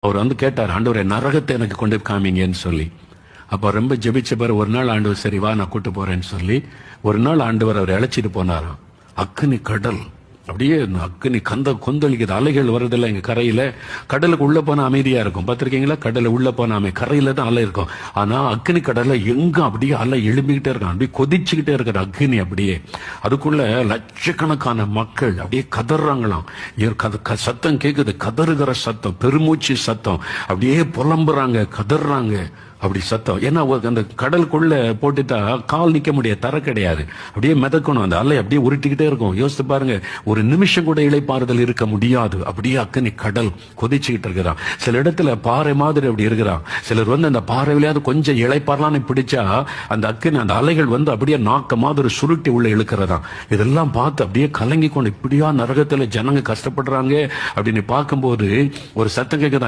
அவர் வந்து கேட்டார், ஆண்டவரே நரகத்தை எனக்கு கொண்டு போய் காமிங்கன்னு சொல்லி. அப்ப ரொம்ப ஜெபிச்ச பிறகு ஒரு நாள் ஆண்டவர் சரி வா நான் கூட்டு போறேன்னு சொல்லி ஒரு நாள் ஆண்டவர் அவர் அழைச்சிட்டு போனாராம். அக்னி கடல், அப்படியே அக்னி கொந்தளிக்குது, அலைகள் வருதில்ல எங்க கரையில. கடலுக்கு உள்ள போன அமைதியா இருக்கும், பார்த்திருக்கீங்களா? கடலை உள்ள போன கரையில தான் அலை இருக்கும். ஆனா அக்னி கடல்ல எங்க அப்படியே அலை எழும்பிக்கிட்டே இருக்கான், அப்படியே கொதிச்சுக்கிட்டே இருக்கிற அக்னி. அப்படியே அதுக்குள்ள லட்சக்கணக்கான மக்கள் அப்படியே கதறாங்களாம். சத்தம் கேக்குது, கதறுகிற சத்தம், பெருமூச்சு சத்தம், அப்படியே புலம்புறாங்க, கதறாங்க. அப்படி சத்தம். ஏன்னா அந்த கடலுக்குள்ள போட்டுட்டா கால் நிக்க முடியாது, தர கிடையாது, அப்படியே மிதக்கணும். அந்த அலை அப்படியே உருட்டிக்கிட்டே இருக்கும். யோசித்து பாருங்க, ஒரு நிமிஷம் கூட இளைப்பாறுதல் இருக்க முடியாது. அப்படியே அக்னி கடல் கொதிச்சுக்கிட்டு இருக்கிறான். சில இடத்துல பாறை மாதிரி அப்படி இருக்கிறான். சிலர் வந்து அந்த பாறையிலேயாவது கொஞ்சம் இளைப்பாறலான்னு பிடிச்சா அந்த அக்னி, அந்த அலைகள் வந்து அப்படியே நாக்க மாதிரி சுருட்டி உள்ள இழுக்கிறதா. இதெல்லாம் பார்த்து அப்படியே கலங்கி கொண்டு, இப்படியா நரகத்துல ஜனங்க கஷ்டப்படுறாங்க அப்படின்னு பார்க்கும்போது ஒரு சத்தம் கேட்குதான்,